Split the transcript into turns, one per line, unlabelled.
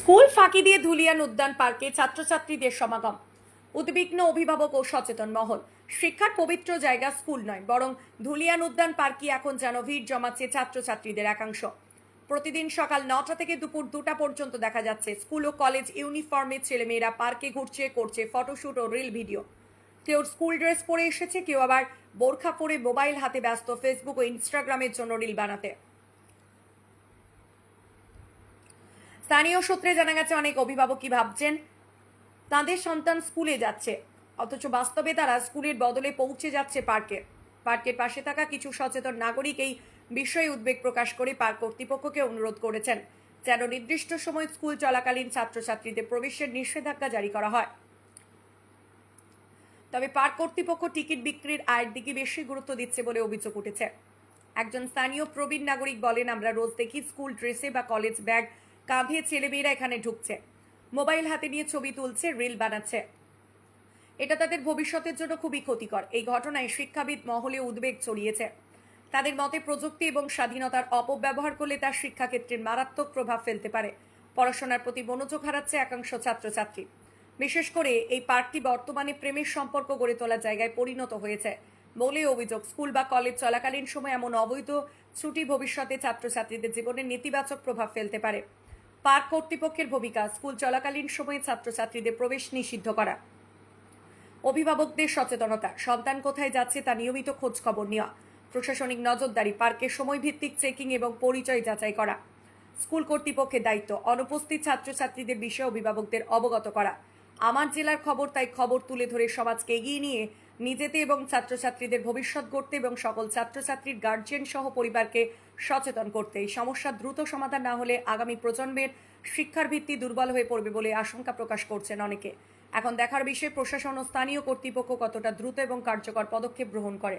School ফাঁকি দিয়ে ধুলিয়ান উদ্যান পার্কে ছাত্রছাত্রীদের সমাগম। উদ্বিগ্ন অভিভাবক ও সচেতন মহল। শিক্ষার পবিত্র জায়গা স্কুল নয়, বরং ধুলিয়ান উদ্যান পার্কই এখন যেন ভিড় জমাচ্ছে ছাত্রছাত্রীদের একাংশ। প্রতিদিন সকাল 9টা থেকে দুপুর 2টা পর্যন্ত দেখা যাচ্ছে স্কুল ও কলেজ ইউনিফর্মে ছেলেমেয়েরা পার্কে ঘুরছে, করছে ফটোশুট ও রিল ভিডিও। কেউ স্কুল ড্রেস পরে এসেছে, কেউ আবার বোরখা পরে মোবাইল হাতে ব্যস্ত ফেসবুক ও ইনস্টাগ্রামের জন্য রিল বানাতে। স্থানীয় সূত্রে জানা গেছে, অনেক অভিভাবক কি ভাবছেন, তাদের সন্তান স্কুলে যাচ্ছে, অথচ বাস্তবে তারা স্কুলের বদলে পৌঁছে যাচ্ছে পার্কে। পার্কের পাশে থাকা কিছু সচেতন নাগরিক এই বিষয়ে উদ্বেগ প্রকাশ করে পার্ক কর্তৃপক্ষকে অনুরোধ করেছেন যেন নির্দিষ্ট সময় স্কুল চলাকালীন ছাত্রছাত্রীদের প্রবেশের নিষেধাজ্ঞা জারি করা হয়। তবে পার্ক কর্তৃপক্ষ টিকিট বিক্রির আয়ের দিকে বেশি গুরুত্ব দিচ্ছে বলে অভিযোগ উঠেছে। একজন স্থানীয় প্রবীণ নাগরিক বলেন, আমরা রোজ দেখি স্কুল ড্রেসে বা কলেজ ব্যাগ কাঁধে ছেলেমেয়েরা এখানে ঢুকছে, মোবাইল হাতে নিয়ে ছবি তুলছে, রিল বানাচ্ছে। এটা তাদের ভবিষ্যতের জন্য খুবই ক্ষতিকর। এই ঘটনায় শিক্ষাবিদ মহলে উদ্বেগ ছড়িয়েছে। তাদের মতে প্রযুক্তি এবং স্বাধীনতার অপব্যবহার করলে তার শিক্ষাক্ষেত্রে মারাত্মক প্রভাব ফেলতে পারে। পড়াশোনার প্রতি মনোযোগ হারাচ্ছে একাংশ ছাত্রছাত্রী। বিশেষ করে এই পার্কটি বর্তমানে প্রেমের সম্পর্ক গড়ে তোলার জায়গায় পরিণত হয়েছে বলে অভিযোগ। স্কুল বা কলেজ চলাকালীন সময় এমন অবৈধ ছুটি ভবিষ্যতে ছাত্রছাত্রীদের জীবনে নেতিবাচক প্রভাব ফেলতে পারে। পার্ক কর্তৃপক্ষের ভূমিকা, স্কুল চলাকালীন সময়ে ছাত্রছাত্রীদের প্রবেশ নিষিদ্ধ করা, অভিভাবকদের সচেতনতা, সন্তান কোথায় যাচ্ছে তা নিয়মিত খোঁজ খবর নেওয়া, প্রশাসনিক নজরদারি, পার্কের সময় ভিত্তিক চেকিং এবং পরিচয় যাচাই করা। স্কুল কর্তৃপক্ষের দায়িত্ব, অনুপস্থিত ছাত্রছাত্রীদের বিষয়ে অভিভাবকদের অবগত করা। আমার জেলার খবর, তাই খবর তুলে ধরে সমাজকে এগিয়ে নিয়ে নিজেতে এবং ছাত্রছাত্রীদের ভবিষ্যৎ গড়তে এবং সকল ছাত্রছাত্রীর গার্জিয়ান সহ পরিবারকে সচেতন করতে। এই সমস্যার দ্রুত সমাধান না হলে আগামী প্রজন্মের শিক্ষার ভিত্তি দুর্বল হয়ে পড়বে বলে আশঙ্কা প্রকাশ করছেন অনেকে। এখন দেখার বিষয় প্রশাসন ও স্থানীয় কর্তৃপক্ষ কতটা দ্রুত এবং কার্যকর পদক্ষেপ গ্রহণ করে।